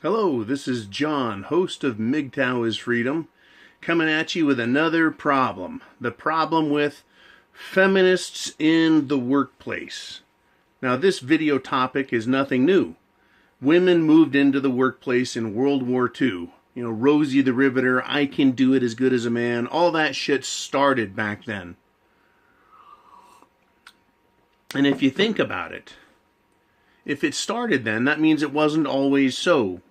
Hello, this is John, host of MGTOW is Freedom, coming at you with another problem. The problem with feminists in the workplace. Now, this video topic is nothing new. Women moved into the workplace in World War II. You know, Rosie the Riveter, I can do it as good as a man. All that shit started back then. And if you think about it, if it started then, that means it wasn't always so.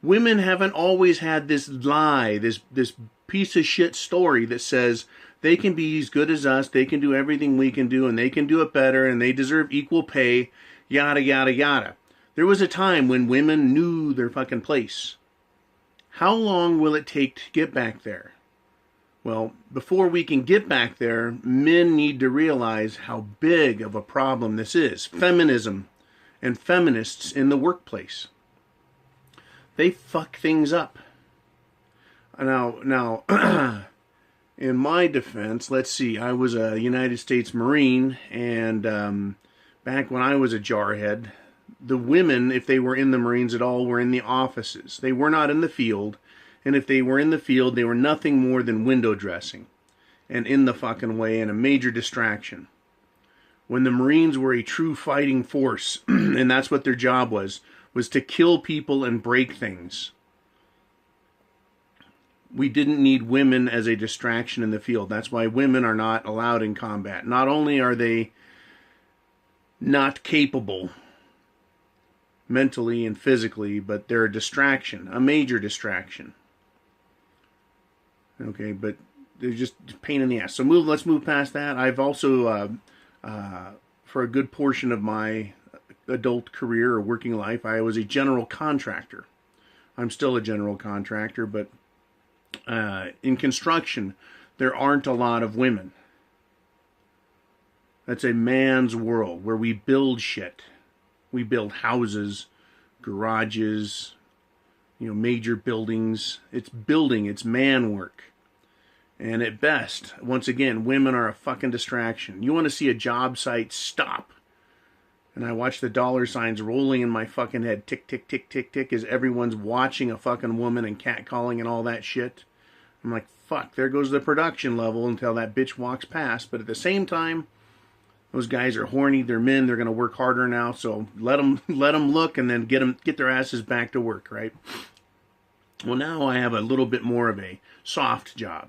Women haven't always had this lie, this piece of shit story that says they can be as good as us, they can do everything we can do, and they can do it better, and they deserve equal pay, yada, yada, yada. There was a time when women knew their fucking place. How long will it take to get back there? Well, before we can get back there, men need to realize how big of a problem this is. Feminism and feminists in the workplace. They fuck things up. Now, in my defense, let's see, I was a United States Marine, and back when I was a jarhead, the women, if they were in the Marines at all, were in the offices. They were not in the field, and if they were in the field, they were nothing more than window dressing, and in the fucking way, and a major distraction. When the Marines were a true fighting force, and that's what their job was to kill people and break things. We didn't need women as a distraction in the field. That's why women are not allowed in combat. Not only are they not capable mentally and physically, but they're a distraction, a major distraction. Okay, but they're just a pain in the ass. So let's move past that. I've also, for a good portion of my adult career or working life, I was a general contractor. I'm still a general contractor, but in construction, there aren't a lot of women. That's a man's world where we build shit. We build houses, garages, major buildings. It's building, it's man work. And at best, once again, women are a fucking distraction. You want to see a job site stop, and I watch the dollar signs rolling in my fucking head, tick, tick, tick, tick, tick, as everyone's watching a fucking woman and catcalling and all that shit. I'm like, fuck, there goes the production level until that bitch walks past. But at the same time, those guys are horny, they're men, they're going to work harder now, so let them look and then get their asses back to work, right? Well, now I have a little bit more of a soft job.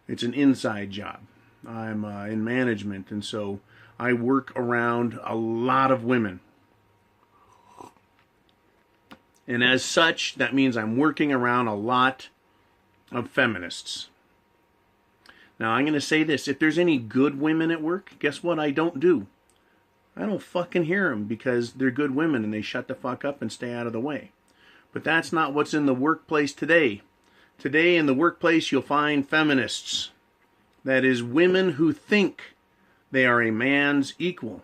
It's an inside job. I'm in management, and so I work around a lot of women. And as such, that means I'm working around a lot of feminists. Now, I'm going to say this. If there's any good women at work, guess what I don't do? I don't fucking hear them because they're good women and they shut the fuck up and stay out of the way. But that's not what's in the workplace today. Today in the workplace, you'll find feminists. That is, women who think they are a man's equal.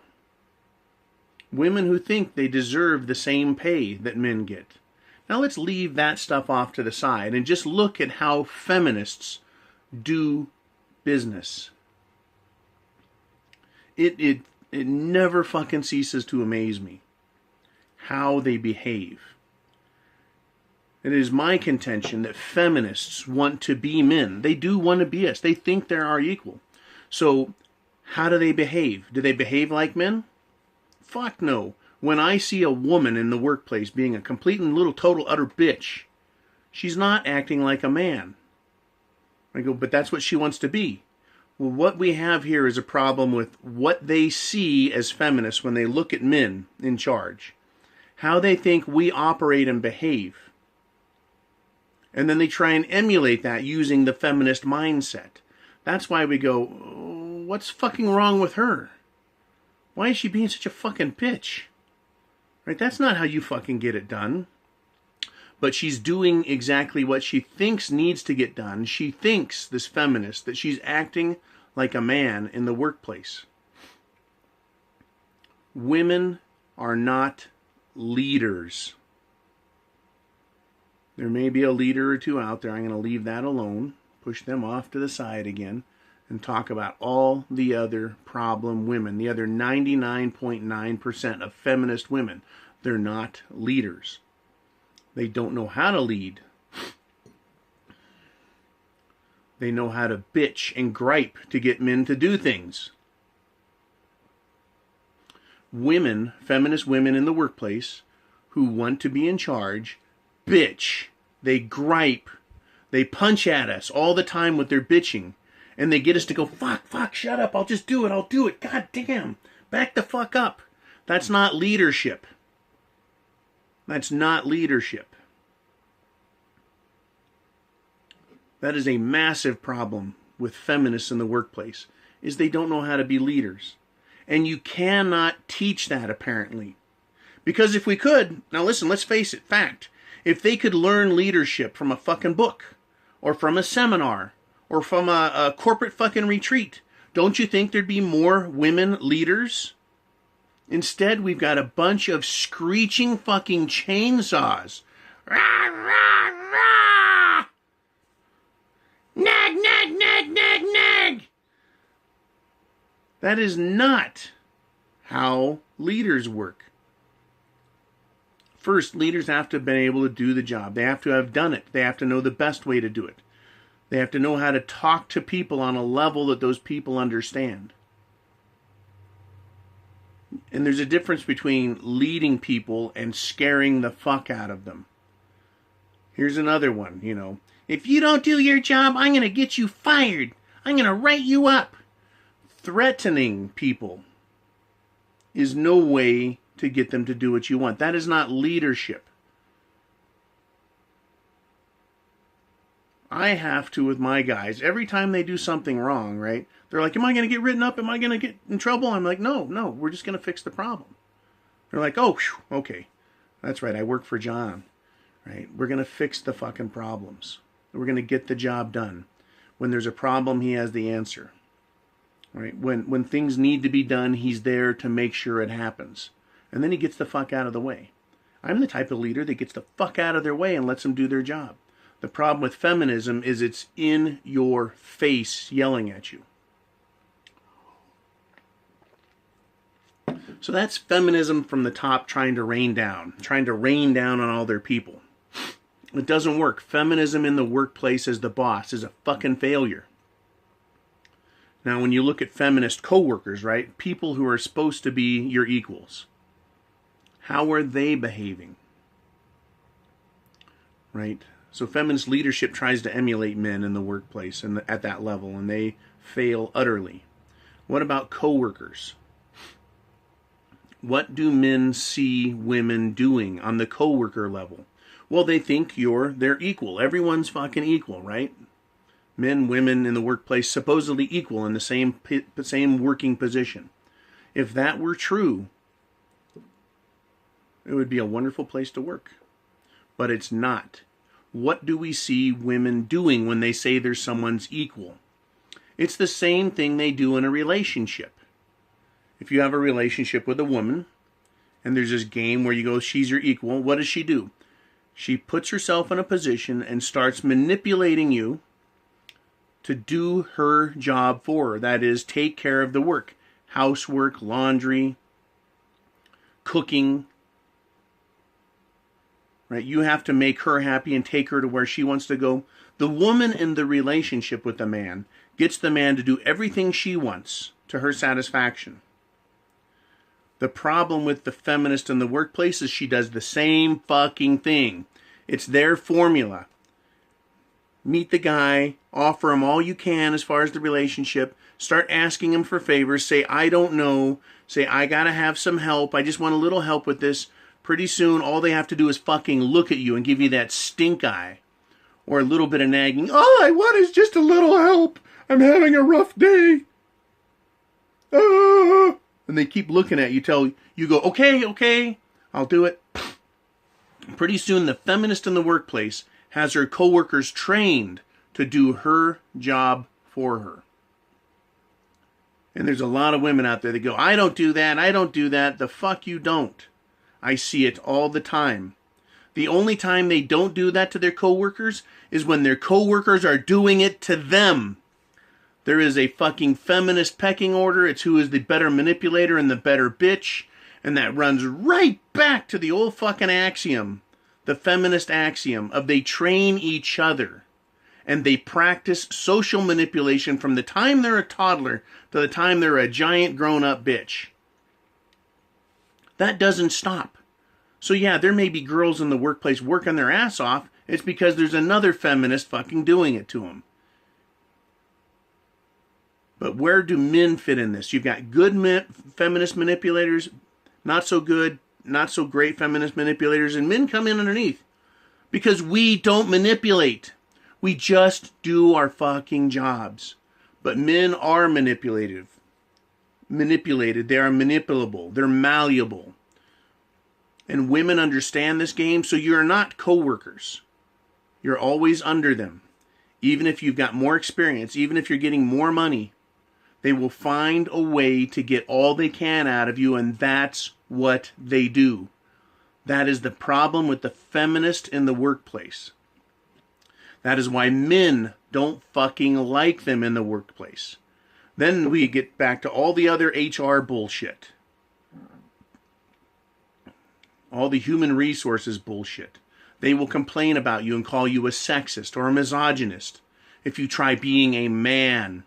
Women who think they deserve the same pay that men get. Now let's leave that stuff off to the side and just look at how feminists do business. It never fucking ceases to amaze me how they behave. It is my contention that feminists want to be men. They do want to be us. They think they're our equal. So how do they behave? Do they behave like men? Fuck no. When I see a woman in the workplace being a complete and little total utter bitch, she's not acting like a man. I go, but that's what she wants to be. Well, what we have here is a problem with what they see as feminists when they look at men in charge. How they think we operate and behave. And then they try and emulate that using the feminist mindset. That's why we go, oh, what's fucking wrong with her? Why is she being such a fucking bitch? Right? That's not how you fucking get it done. But she's doing exactly what she thinks needs to get done. She thinks, this feminist, that she's acting like a man in the workplace. Women are not leaders. There may be a leader or two out there. I'm going to leave that alone, push them off to the side again, and talk about all the other problem women, the other 99.9% of feminist women. They're not leaders. They don't know how to lead. They know how to bitch and gripe to get men to do things. Women, feminist women in the workplace who want to be in charge, bitch. They gripe. They punch at us all the time with their bitching. And they get us to go, fuck, shut up. I'll just do it. God damn. Back the fuck up. That's not leadership. That's not leadership. That is a massive problem with feminists in the workplace, is they don't know how to be leaders. And you cannot teach that, apparently. Because if we could, now listen, let's face it, fact, if they could learn leadership from a fucking book, or from a seminar, or from a corporate fucking retreat, don't you think there'd be more women leaders? Instead, we've got a bunch of screeching fucking chainsaws. Rah, rah, rah! Nag, nag, nag, nag, nag! That is not how leaders work. First, leaders have to have been able to do the job. They have to have done it. They have to know the best way to do it. They have to know how to talk to people on a level that those people understand. And there's a difference between leading people and scaring the fuck out of them. Here's another one, If you don't do your job, I'm going to get you fired. I'm going to write you up. Threatening people is no way to get them to do what you want. That is not leadership. I have to with my guys, every time they do something wrong, right? They're like, am I going to get written up? Am I going to get in trouble? I'm like, no, we're just going to fix the problem. They're like, oh, okay. That's right, I work for John, right? We're going to fix the fucking problems. We're going to get the job done. When there's a problem, he has the answer. Right? When things need to be done, he's there to make sure it happens. And then he gets the fuck out of the way. I'm the type of leader that gets the fuck out of their way and lets them do their job. The problem with feminism is it's in your face yelling at you. So that's feminism from the top trying to rain down on all their people. It doesn't work. Feminism in the workplace as the boss is a fucking failure. Now, when you look at feminist coworkers, right, people who are supposed to be your equals, how are they behaving? Right? So feminist leadership tries to emulate men in the workplace and at that level, and they fail utterly. What about coworkers? What do men see women doing on the coworker level? Well, they think they're equal. Everyone's fucking equal, right? Men, women in the workplace supposedly equal in the same working position. If that were true, it would be a wonderful place to work. But it's not. What do we see women doing when they say they're someone's equal? It's the same thing they do in a relationship. If you have a relationship with a woman, and there's this game where you go, she's your equal, what does she do? She puts herself in a position and starts manipulating you to do her job for her. That is, take care of the work. Housework, laundry, cooking. Right? You have to make her happy and take her to where she wants to go. The woman in the relationship with the man gets the man to do everything she wants to her satisfaction. The problem with the feminist in the workplace is she does the same fucking thing. It's their formula. Meet the guy, offer him all you can as far as the relationship, start asking him for favors, say, I don't know, say, I gotta have some help, I just want a little help with this. Pretty soon, all they have to do is fucking look at you and give you that stink eye. Or a little bit of nagging, all I want is just a little help, I'm having a rough day. Ah. And they keep looking at you till you go, okay, I'll do it. Pretty soon, the feminist in the workplace has her coworkers trained to do her job for her. And there's a lot of women out there that go, I don't do that. The fuck you don't. I see it all the time. The only time they don't do that to their coworkers is when their coworkers are doing it to them. There is a fucking feminist pecking order. It's who is the better manipulator and the better bitch. And that runs right back to the old fucking axiom the feminist axiom of they train each other and they practice social manipulation from the time they're a toddler to the time they're a giant grown-up bitch. That doesn't stop. So yeah, there may be girls in the workplace working their ass off. It's because there's another feminist fucking doing it to them. But where do men fit in this? You've got good feminist manipulators, not so good, not so great feminist manipulators, and men come in underneath. Because we don't manipulate. We just do our fucking jobs. But men are manipulated. They are manipulable. They're malleable. And women understand this game, so you're not co-workers. You're always under them. Even if you've got more experience, even if you're getting more money, they will find a way to get all they can out of you, and that's what they do. That is the problem with the feminist in the workplace. That is why men don't fucking like them in the workplace. Then we get back to all the other HR bullshit. All the human resources bullshit. They will complain about you and call you a sexist or a misogynist if you try being a man.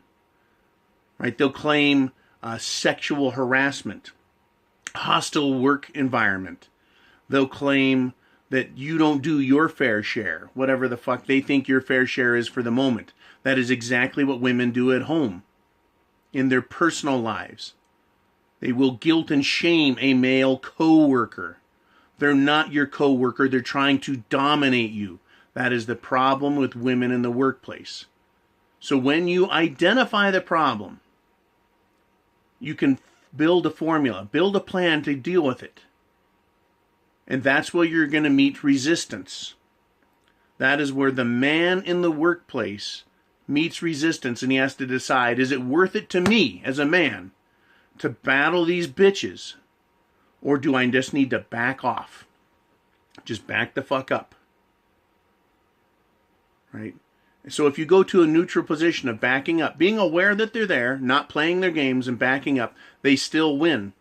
Right? They'll claim sexual harassment, hostile work environment. They'll claim that you don't do your fair share, whatever the fuck they think your fair share is for the moment. That is exactly what women do at home, in their personal lives. They will guilt and shame a male co-worker. They're not your co-worker. They're trying to dominate you. That is the problem with women in the workplace. So when you identify the problem, you can build a formula, build a plan to deal with it. And that's where you're going to meet resistance. That is where the man in the workplace meets resistance, and he has to decide, is it worth it to me as a man to battle these bitches? Or do I just need to back off? Just back the fuck up. Right? So if you go to a neutral position of backing up, being aware that they're there, not playing their games and backing up, they still win.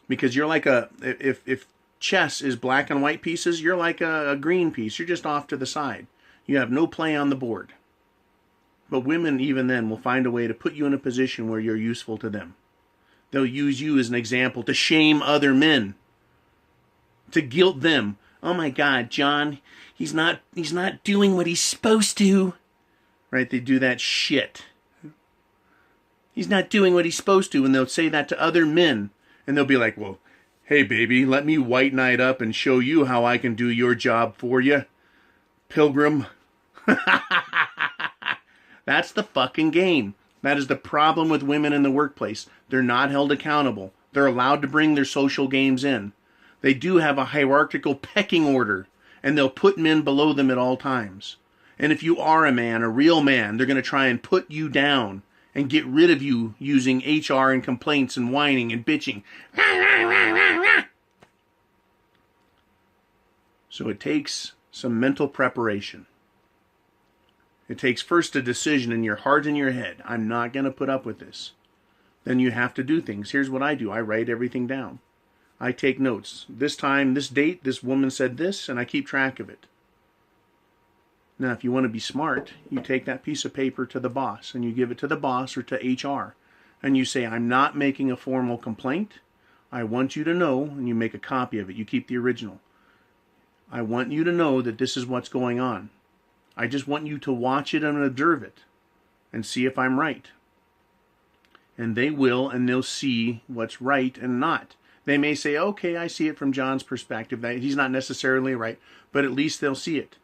Because you're like if chess is black and white pieces, you're like a green piece. You're just off to the side. You have no play on the board. But women, even then, will find a way to put you in a position where you're useful to them. They'll use you as an example to shame other men, to guilt them. Oh my God, John, he's not doing what he's supposed to. Right? They do that shit. He's not doing what he's supposed to, and they'll say that to other men. And they'll be like, well, hey baby, let me white knight up and show you how I can do your job for you, pilgrim. That's the fucking game. That is the problem with women in the workplace. They're not held accountable. They're allowed to bring their social games in. They do have a hierarchical pecking order, and they'll put men below them at all times. And if you are a man, a real man, they're going to try and put you down and get rid of you using HR and complaints and whining and bitching. So it takes some mental preparation. It takes first a decision in your heart and your head. I'm not going to put up with this. Then you have to do things. Here's what I do. I write everything down. I take notes. This time, this date, this woman said this, and I keep track of it. Now, if you want to be smart, you take that piece of paper to the boss, and you give it to the boss or to HR, and you say, I'm not making a formal complaint. I want you to know, and you make a copy of it. You keep the original. I want you to know that this is what's going on. I just want you to watch it and observe it and see if I'm right. And they will, and they'll see what's right and not. They may say, okay, I see it from John's perspective. That he's not necessarily right, but at least they'll see it.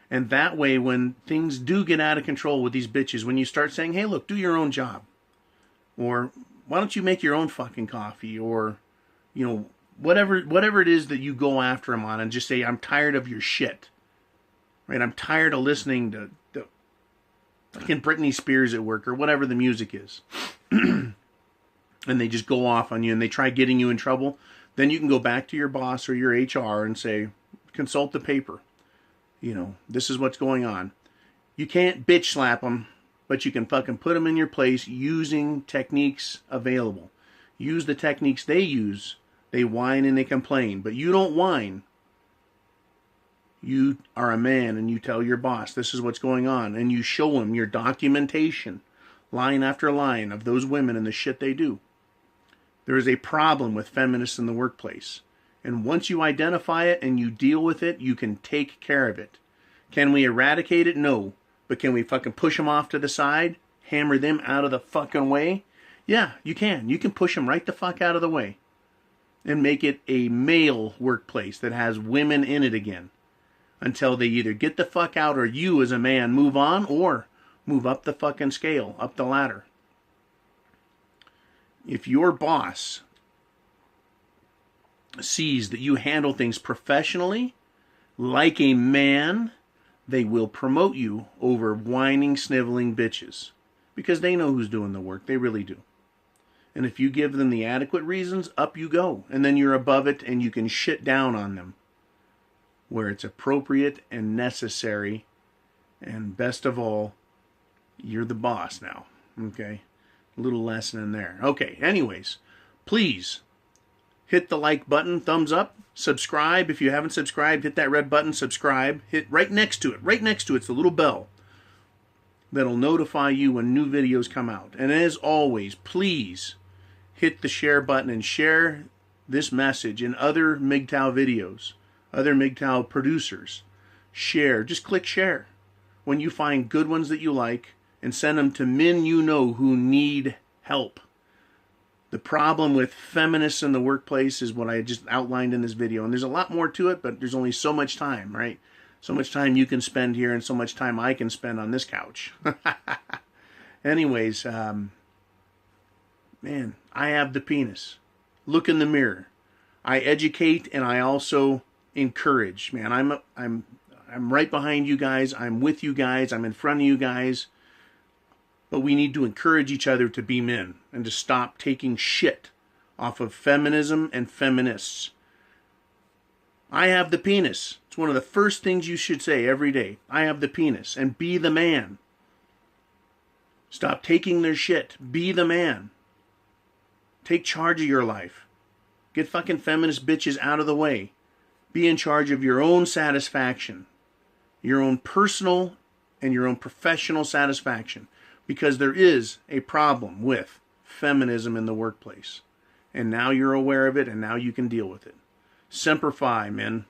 And that way, when things do get out of control with these bitches, when you start saying, hey, look, do your own job. Or why don't you make your own fucking coffee? Or, you know, whatever it is that you go after them on, and just say, I'm tired of your shit. Right? I'm tired of listening to fucking Britney Spears at work or whatever the music is. And they just go off on you and they try getting you in trouble. Then you can go back to your boss or your HR and say, consult the paper. You know, this is what's going on. You can't bitch slap them, but you can fucking put them in your place using techniques available. Use the techniques they use. They whine and they complain, but you don't whine. You are a man and you tell your boss this is what's going on, and you show him your documentation, line after line, of those women and the shit they do. There is a problem with feminists in the workplace. And once you identify it and you deal with it, you can take care of it. Can we eradicate it? No. But can we fucking push them off to the side? Hammer them out of the fucking way? Yeah, you can. You can push them right the fuck out of the way. And make it a male workplace that has women in it again. Until they either get the fuck out, or you as a man move on, or move up the fucking scale, up the ladder. If your boss sees that you handle things professionally, like a man, they will promote you over whining, sniveling bitches. Because they know who's doing the work. They really do. And if you give them the adequate reasons, up you go. And then you're above it and you can shit down on them where it's appropriate and necessary. And best of all, you're the boss now. Okay? A little lesson in there. Okay, anyways, please hit the like button, thumbs up, subscribe. If you haven't subscribed, hit that red button, subscribe. Hit right next to it. Right next to it's the little bell that'll notify you when new videos come out. And as always, please hit the share button and share this message in other MGTOW videos, other MGTOW producers. Share. Just click share when you find good ones that you like, and send them to men you know who need help. The problem with feminists in the workplace is what I just outlined in this video. And there's a lot more to it, but there's only so much time, right? So much time you can spend here and so much time I can spend on this couch. Anyways, man, I have the penis. Look in the mirror. I educate and I also encourage. Man, I'm right behind you guys. I'm with you guys. I'm in front of you guys. But we need to encourage each other to be men and to stop taking shit off of feminism and feminists. I have the penis. It's one of the first things you should say every day. I have the penis. And be the man. Stop taking their shit. Be the man. Take charge of your life. Get fucking feminist bitches out of the way. Be in charge of your own satisfaction. Your own personal and your own professional satisfaction. Because there is a problem with feminism in the workplace. And now you're aware of it, and now you can deal with it. Semper Fi, men.